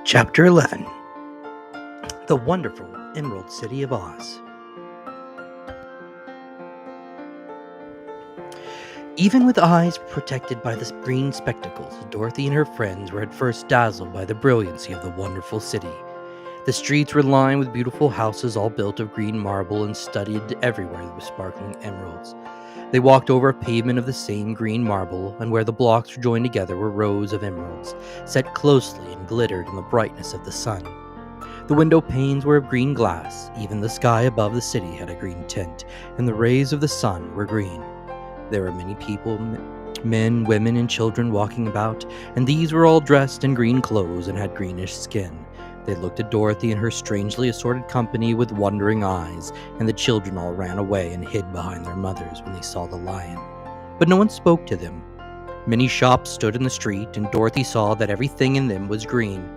Chapter 11. The Wonderful Emerald City of Oz. Even with eyes protected by the green spectacles, Dorothy and her friends were at first dazzled by the brilliancy of the wonderful city. The streets were lined with beautiful houses all built of green marble and studded everywhere with sparkling emeralds. They walked over a pavement of the same green marble, and where the blocks were joined together were rows of emeralds, set closely and glittered in the brightness of the sun. The window panes were of green glass, even the sky above the city had a green tint, and the rays of the sun were green. There were many people, men, women, and children walking about, and these were all dressed in green clothes and had greenish skin. They looked at Dorothy and her strangely assorted company with wondering eyes, and the children all ran away and hid behind their mothers when they saw the lion. But no one spoke to them. Many shops stood in the street, and Dorothy saw that everything in them was green.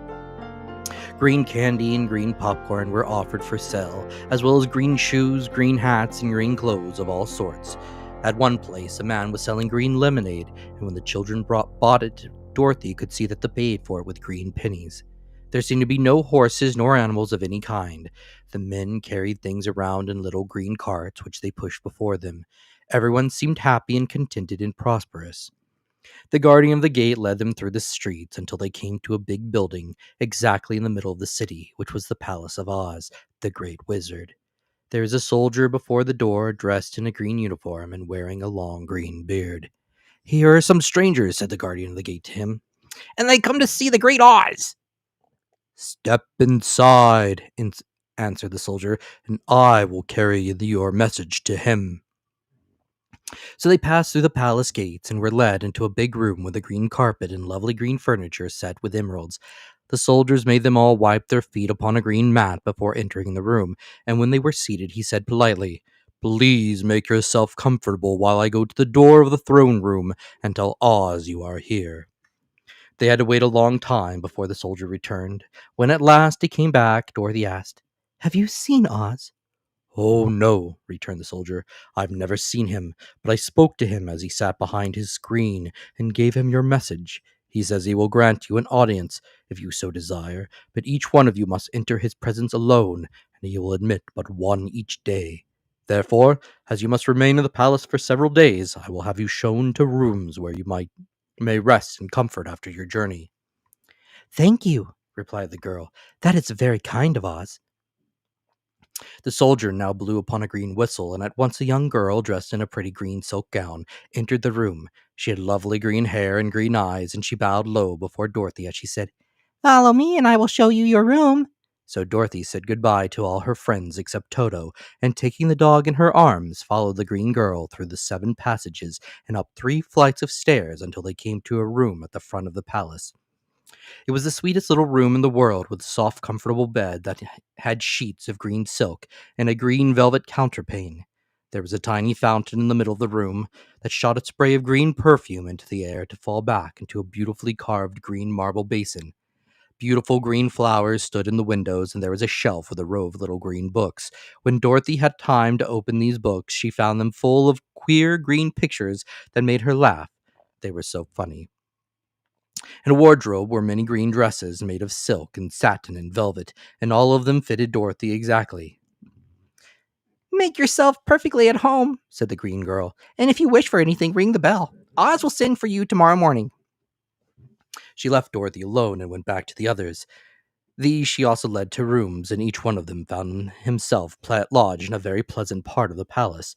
Green candy and green popcorn were offered for sale, as well as green shoes, green hats, and green clothes of all sorts. At one place, a man was selling green lemonade, and when the children bought it, Dorothy could see that they paid for it with green pennies. There seemed to be no horses nor animals of any kind. The men carried things around in little green carts, which they pushed before them. Everyone seemed happy and contented and prosperous. The guardian of the gate led them through the streets until they came to a big building exactly in the middle of the city, which was the Palace of Oz, the Great Wizard. There is a soldier before the door, dressed in a green uniform and wearing a long green beard. "Here are some strangers," said the guardian of the gate to him, "and they come to see the great Oz." "Step inside," answered the soldier, "and I will carry your message to him." So they passed through the palace gates and were led into a big room with a green carpet and lovely green furniture set with emeralds. The soldiers made them all wipe their feet upon a green mat before entering the room, and when they were seated, he said politely, "Please make yourself comfortable while I go to the door of the throne room and tell Oz you are here." They had to wait a long time before the soldier returned. When at last he came back, Dorothy asked, "Have you seen Oz?" "Oh, no," returned the soldier. "I've never seen him, but I spoke to him as he sat behind his screen and gave him your message. He says he will grant you an audience if you so desire, but each one of you must enter his presence alone, and he will admit but one each day. Therefore, as you must remain in the palace for several days, I will have you shown to rooms where you may rest in comfort after your journey." "Thank you," replied the girl. "That is very kind of Oz." The soldier now blew upon a green whistle, and at once a young girl, dressed in a pretty green silk gown, entered the room. She had lovely green hair and green eyes, and she bowed low before Dorothy as she said, "Follow me, and I will show you your room." So Dorothy said goodbye to all her friends except Toto, and taking the dog in her arms, followed the green girl through the 7 passages and up 3 flights of stairs until they came to a room at the front of the palace. It was the sweetest little room in the world, with a soft, comfortable bed that had sheets of green silk and a green velvet counterpane. There was a tiny fountain in the middle of the room that shot a spray of green perfume into the air to fall back into a beautifully carved green marble basin. Beautiful green flowers stood in the windows, and there was a shelf with a row of little green books. When Dorothy had time to open these books, she found them full of queer green pictures that made her laugh. They were so funny. In a wardrobe were many green dresses made of silk and satin and velvet, and all of them fitted Dorothy exactly. "Make yourself perfectly at home," said the green girl, "and if you wish for anything, ring the bell. Oz will send for you tomorrow morning." She left Dorothy alone and went back to the others. These she also led to rooms, and each one of them found himself lodged in a very pleasant part of the palace.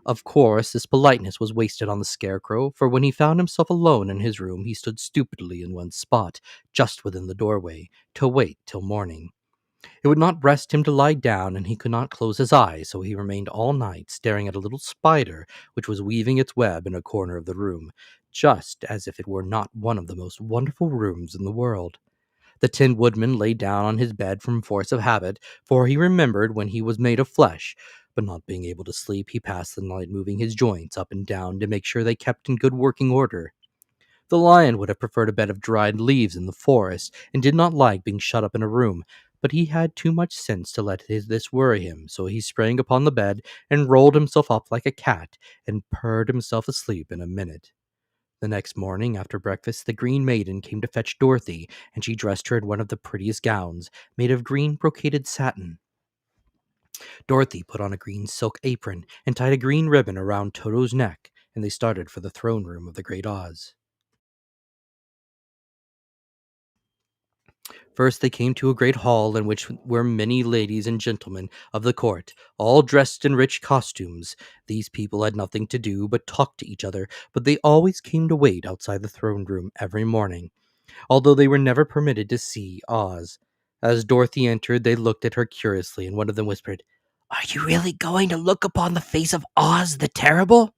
Of course, this politeness was wasted on the Scarecrow, for when he found himself alone in his room, he stood stupidly in one spot, just within the doorway, to wait till morning. It would not rest him to lie down, and he could not close his eyes, so he remained all night staring at a little spider which was weaving its web in a corner of the room, just as if it were not one of the most wonderful rooms in the world. The Tin Woodman lay down on his bed from force of habit, for he remembered when he was made of flesh, but not being able to sleep, he passed the night moving his joints up and down to make sure they kept in good working order. The lion would have preferred a bed of dried leaves in the forest, and did not like being shut up in a room, but he had too much sense to let this worry him, so he sprang upon the bed and rolled himself up like a cat, and purred himself asleep in a minute. The next morning, after breakfast, the Green Maiden came to fetch Dorothy, and she dressed her in one of the prettiest gowns, made of green brocaded satin. Dorothy put on a green silk apron and tied a green ribbon around Toto's neck, and they started for the throne room of the Great Oz. First, they came to a great hall in which were many ladies and gentlemen of the court, all dressed in rich costumes. These people had nothing to do but talk to each other, but they always came to wait outside the throne room every morning, although they were never permitted to see Oz. As Dorothy entered, they looked at her curiously, and one of them whispered, Are you really going to look upon the face of Oz the Terrible?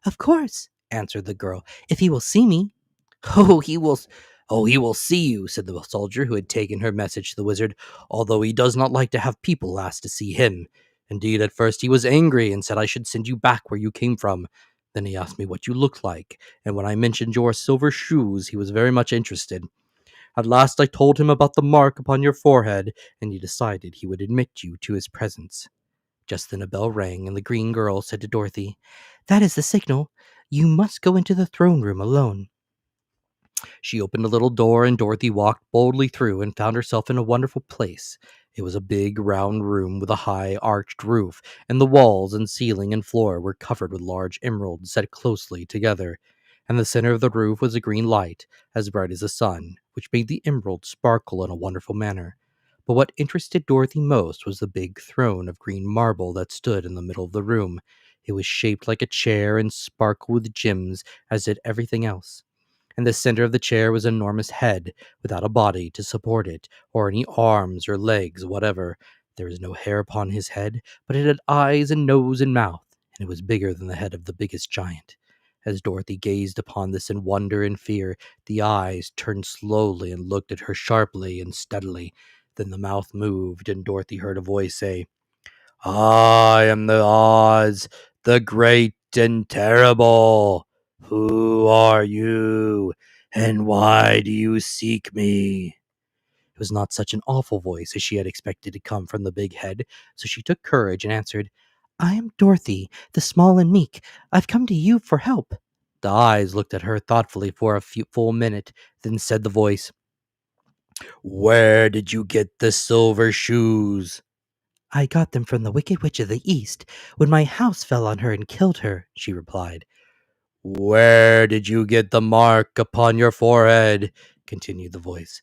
Of course, answered the girl, if he will see me. Oh, he will see you, said the soldier who had taken her message to the wizard, although he does not like to have people ask to see him. Indeed, at first he was angry and said I should send you back where you came from. Then he asked me what you looked like, and when I mentioned your silver shoes, he was very much interested. At last I told him about the mark upon your forehead, and he decided he would admit you to his presence. Just then a bell rang, and the green girl said to Dorothy, That is the signal. You must go into the throne room alone. She opened a little door, and Dorothy walked boldly through and found herself in a wonderful place. It was a big, round room with a high, arched roof, and the walls and ceiling and floor were covered with large emeralds set closely together. In the center of the roof was a green light, as bright as the sun, which made the emeralds sparkle in a wonderful manner. But what interested Dorothy most was the big throne of green marble that stood in the middle of the room. It was shaped like a chair and sparkled with gems, as did everything else. In the center of the chair was an enormous head, without a body to support it, or any arms or legs whatever. There was no hair upon his head, but it had eyes and nose and mouth, and it was bigger than the head of the biggest giant. As Dorothy gazed upon this in wonder and fear, the eyes turned slowly and looked at her sharply and steadily. Then the mouth moved, and Dorothy heard a voice say, I am the Oz, the great and terrible. Who are you, and why do you seek me? It was not such an awful voice as she had expected to come from the big head, so she took courage and answered, I am Dorothy, the small and meek. I've come to you for help. The eyes looked at her thoughtfully for a full minute, then said the voice, Where did you get the silver shoes? I got them from the Wicked Witch of the East when my house fell on her and killed her, she replied. Where did you get the mark upon your forehead? Continued the voice.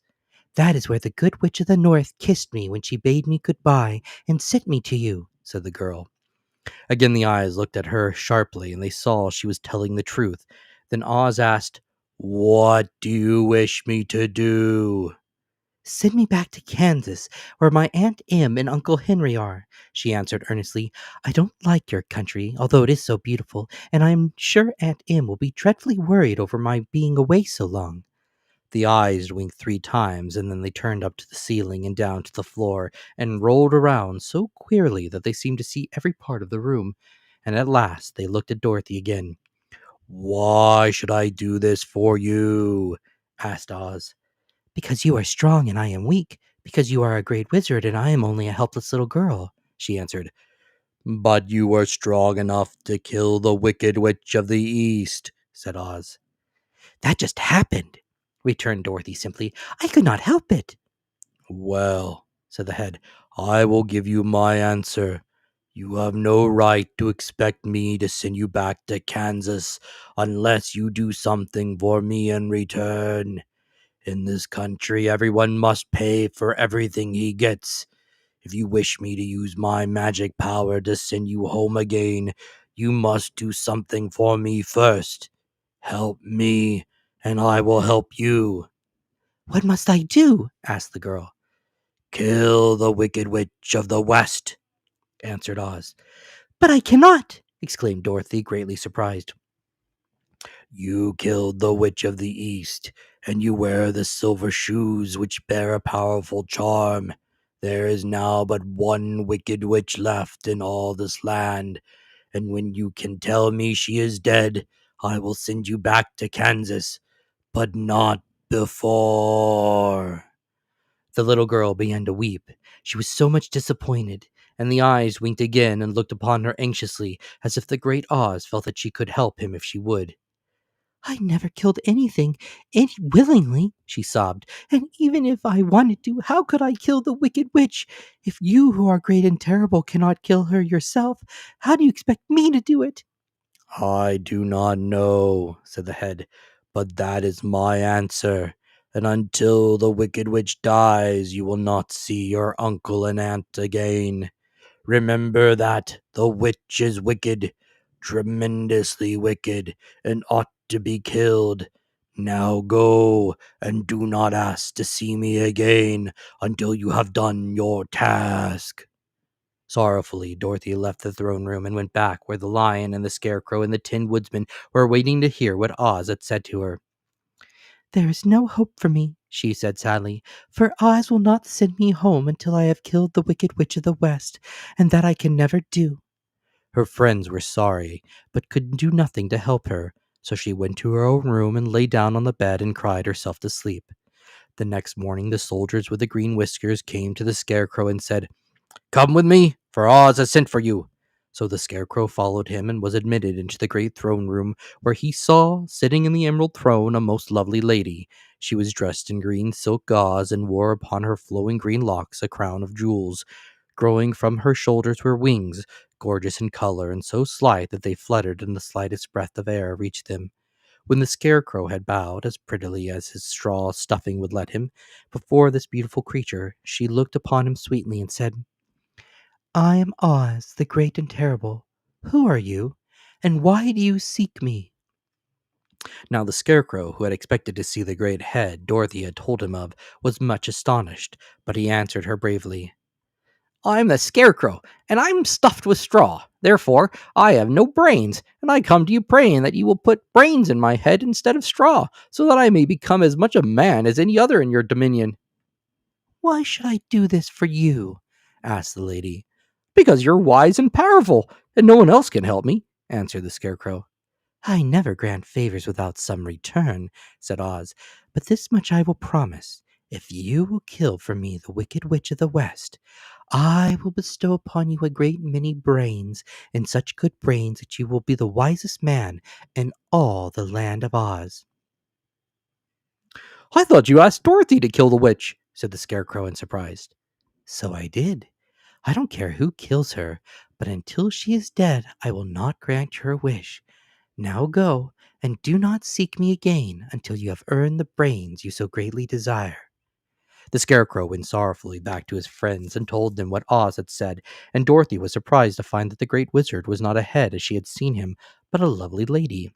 That is where the Good Witch of the North kissed me when she bade me goodbye and sent me to you, said the girl. Again the eyes looked at her sharply, and they saw she was telling the truth. Then Oz asked, What do you wish me to do? Send me back to Kansas, where my Aunt Em and Uncle Henry are, she answered earnestly. I don't like your country, although it is so beautiful, and I am sure Aunt Em will be dreadfully worried over my being away so long. The eyes winked 3 times, and then they turned up to the ceiling and down to the floor, and rolled around so queerly that they seemed to see every part of the room. And at last they looked at Dorothy again. Why should I do this for you? Asked Oz. Because you are strong and I am weak, because you are a great wizard and I am only a helpless little girl, she answered. But you were strong enough to kill the Wicked Witch of the East, said Oz. That just happened, returned Dorothy simply. I could not help it. Well, said the head, I will give you my answer. You have no right to expect me to send you back to Kansas unless you do something for me in return. In this country, everyone must pay for everything he gets. If you wish me to use my magic power to send you home again, you must do something for me first. Help me, and I will help you. What must I do? Asked the girl. Kill the Wicked Witch of the West, answered Oz. But I cannot, exclaimed Dorothy, greatly surprised. You killed the Witch of the East, and you wear the silver shoes which bear a powerful charm. There is now but one wicked witch left in all this land, and when you can tell me she is dead, I will send you back to Kansas, but not before. The little girl began to weep. She was so much disappointed, and the eyes winked again and looked upon her anxiously, as if the great Oz felt that she could help him if she would. I never killed anything willingly, she sobbed. And even if I wanted to, how could I kill the wicked witch? If you, who are great and terrible, cannot kill her yourself, how do you expect me to do it? I do not know, said the head, but that is my answer. And until the wicked witch dies, you will not see your uncle and aunt again. Remember that the witch is wicked, tremendously wicked, and ought to be killed. Now go, and do not ask to see me again until you have done your task. Sorrowfully, Dorothy left the throne room and went back where the lion and the Scarecrow and the Tin Woodman were waiting to hear what Oz had said to her. There is no hope for me, she said sadly, for Oz will not send me home until I have killed the Wicked Witch of the West, and that I can never do. Her friends were sorry, but could do nothing to help her, so she went to her own room and lay down on the bed and cried herself to sleep. The next morning, the soldiers with the green whiskers came to the Scarecrow and said, "Come with me, for Oz has sent for you." So the Scarecrow followed him and was admitted into the great throne room, where he saw, sitting in the emerald throne, a most lovely lady. She was dressed in green silk gauze and wore upon her flowing green locks a crown of jewels. Growing from her shoulders were wings, gorgeous in color and so slight that they fluttered and the slightest breath of air reached them. When the Scarecrow had bowed, as prettily as his straw stuffing would let him, before this beautiful creature, she looked upon him sweetly and said, I am Oz, the great and terrible. Who are you, and why do you seek me? Now the Scarecrow, who had expected to see the great head Dorothy had told him of, was much astonished, but he answered her bravely. "I'm the Scarecrow, and I'm stuffed with straw. Therefore, I have no brains, and I come to you praying that you will put brains in my head instead of straw, so that I may become as much a man as any other in your dominion." Why should I do this for you? Asked the lady. "Because you're wise and powerful, and no one else can help me," answered the Scarecrow. I never grant favors without some return, said Oz, but this much I will promise. If you will kill for me the Wicked Witch of the West, I will bestow upon you a great many brains, and such good brains that you will be the wisest man in all the land of Oz. "I thought you asked Dorothy to kill the witch," said the Scarecrow in surprise. So I did. I don't care who kills her, but until she is dead, I will not grant her wish. Now go, and do not seek me again until you have earned the brains you so greatly desire. The Scarecrow went sorrowfully back to his friends and told them what Oz had said, and Dorothy was surprised to find that the Great Wizard was not a head as she had seen him, but a lovely lady.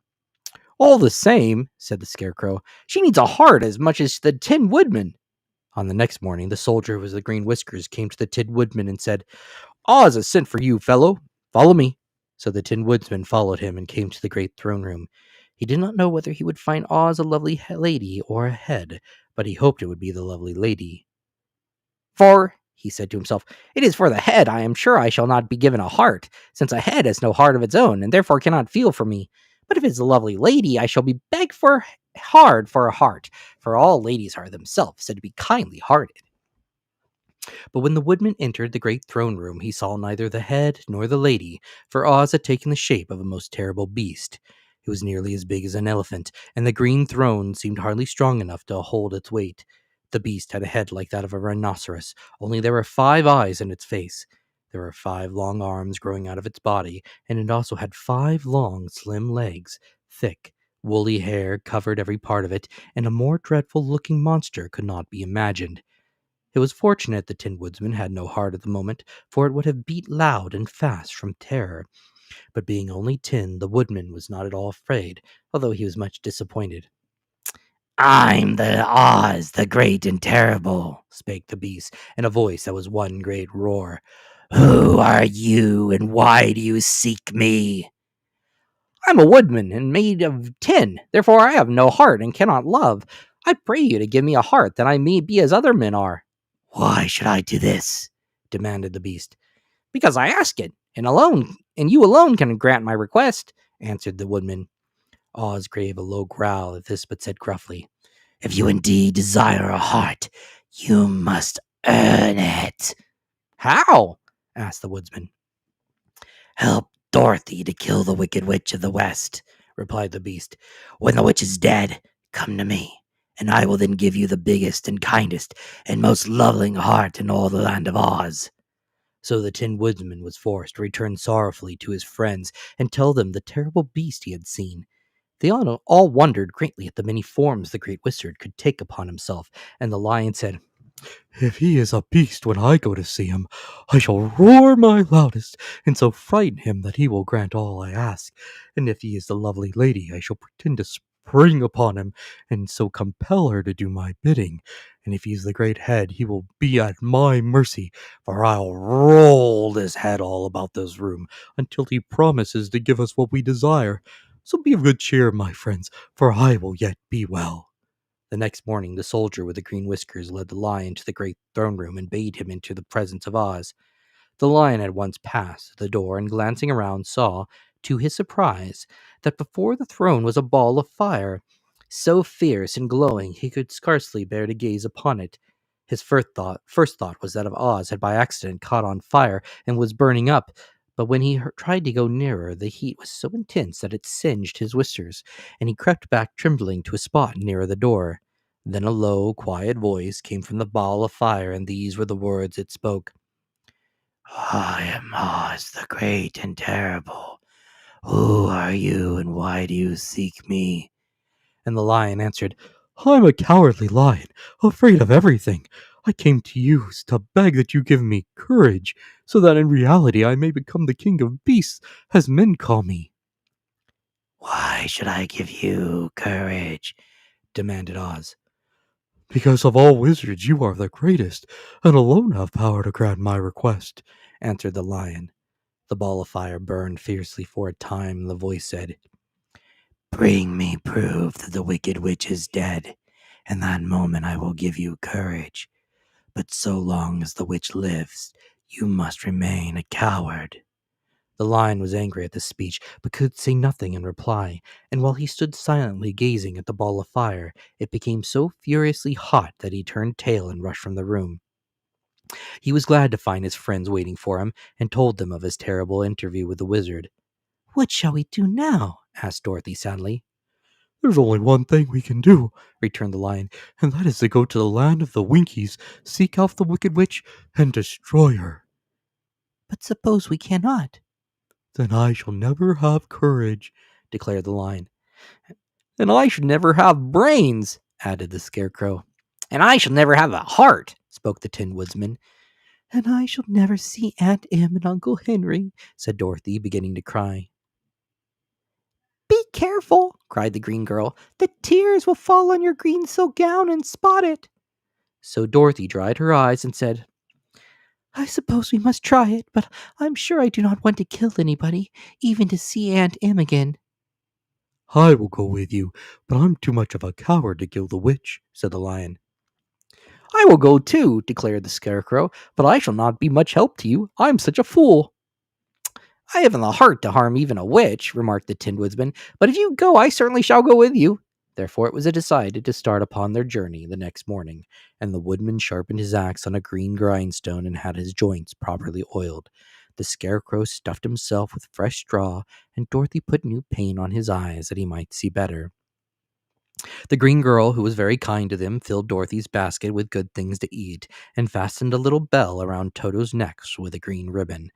"All the same," said the Scarecrow, "she needs a heart as much as the Tin Woodman." On the next morning, the soldier with the green whiskers came to the Tin Woodman and said, "Oz has sent for you, fellow. Follow me." So the Tin Woodsman followed him and came to the great throne room. He did not know whether he would find Oz a lovely lady or a head, but he hoped it would be the lovely lady. "For," he said to himself, "it is for the head I am sure I shall not be given a heart, since a head has no heart of its own, and therefore cannot feel for me. But if it is a lovely lady, I shall be begged for hard for a heart, for all ladies are themselves said to be kindly hearted." But when the woodman entered the great throne room, he saw neither the head nor the lady, for Oz had taken the shape of a most terrible beast. It was nearly as big as an elephant, and the green throne seemed hardly strong enough to hold its weight. The beast had a head like that of a rhinoceros, only there were 5 eyes in its face. There were 5 long arms growing out of its body, and it also had 5 long, slim legs. Thick, woolly hair covered every part of it, and a more dreadful looking monster could not be imagined. It was fortunate the Tin Woodsman had no heart at the moment, for it would have beat loud and fast from terror. But being only tin, the Woodman was not at all afraid, although he was much disappointed. I'm the Oz, the great and terrible, Spake the beast, in a voice that was one great roar. Who are you, and why do you seek me? "I'm a woodman, and made of tin, therefore I have no heart, and cannot love. I pray you to give me a heart, that I may be as other men are." Why should I do this? Demanded the beast. "Because I ask it, and you alone can grant my request," answered the woodman. Oz gave a low growl at this, but said gruffly, If you indeed desire a heart, you must earn it. "How?" asked the woodsman. Help Dorothy to kill the Wicked Witch of the West, replied the beast. When the witch is dead, come to me, and I will then give you the biggest and kindest and most loving heart in all the land of Oz. So the Tin Woodman was forced to return sorrowfully to his friends and tell them the terrible beast he had seen. They all wondered greatly at the many forms the great wizard could take upon himself, and the lion said, If he is a beast when I go to see him, I shall roar my loudest, and so frighten him that he will grant all I ask. And if he is the lovely lady, I shall pretend to spring upon him, and so compel her to do my bidding. And if he is the great head, he will be at my mercy, for I'll roll his head all about this room, until he promises to give us what we desire. So be of good cheer, my friends, for I will yet be well. The next morning, the soldier with the green whiskers led the lion to the great throne room and bade him into the presence of Oz. The lion at once passed the door and, glancing around, saw, to his surprise, that before the throne was a ball of fire, so fierce and glowing he could scarcely bear to gaze upon it. His first thought was that of Oz had by accident caught on fire and was burning up, but when he tried to go nearer, the heat was so intense that it singed his whiskers, and he crept back trembling to a spot nearer the door. Then a low, quiet voice came from the ball of fire, and these were the words it spoke. I am Oz, the great and terrible. Who are you, and why do you seek me? And the lion answered, I'm a cowardly lion, afraid of everything. I came to you to beg that you give me courage, so that in reality I may become the king of beasts, as men call me. Why should I give you courage? Demanded Oz. Because of all wizards you are the greatest, and alone have power to grant my request, answered the lion. The ball of fire burned fiercely for a time, and the voice said, Bring me proof that the wicked witch is dead, and that moment I will give you courage. But so long as the witch lives, you must remain a coward. The lion was angry at this speech, but could say nothing in reply, and while he stood silently gazing at the ball of fire, it became so furiously hot that he turned tail and rushed from the room. He was glad to find his friends waiting for him, and told them of his terrible interview with the wizard. What shall we do now? Asked Dorothy sadly. There's only one thing we can do, returned the lion, and that is to go to the land of the Winkies, seek out the wicked witch, and destroy her. But suppose we cannot? Then I shall never have courage, declared the lion. And I should never have brains, added the Scarecrow. And I shall never have a heart, spoke the Tin Woodsman. And I shall never see Aunt Em and Uncle Henry, said Dorothy, beginning to cry. Be careful, cried the green girl. The tears will fall on your green silk gown and spot it. So Dorothy dried her eyes and said, I suppose we must try it, but I'm sure I do not want to kill anybody, even to see Aunt Em again. I will go with you, but I'm too much of a coward to kill the witch, said the lion. I will go too, declared the Scarecrow, but I shall not be much help to you. I'm such a fool. I haven't the heart to harm even a witch, remarked the Tin Woodsman, but if you go, I certainly shall go with you. Therefore it was decided to start upon their journey the next morning, and the woodman sharpened his axe on a green grindstone and had his joints properly oiled. The Scarecrow stuffed himself with fresh straw, and Dorothy put new paint on his eyes that he might see better. The green girl, who was very kind to them, filled Dorothy's basket with good things to eat, and fastened a little bell around Toto's neck with a green ribbon.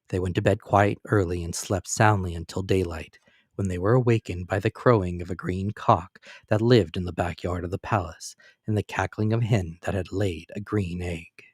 They went to bed quite early and slept soundly until daylight, when they were awakened by the crowing of a green cock that lived in the backyard of the palace, and the cackling of a hen that had laid a green egg.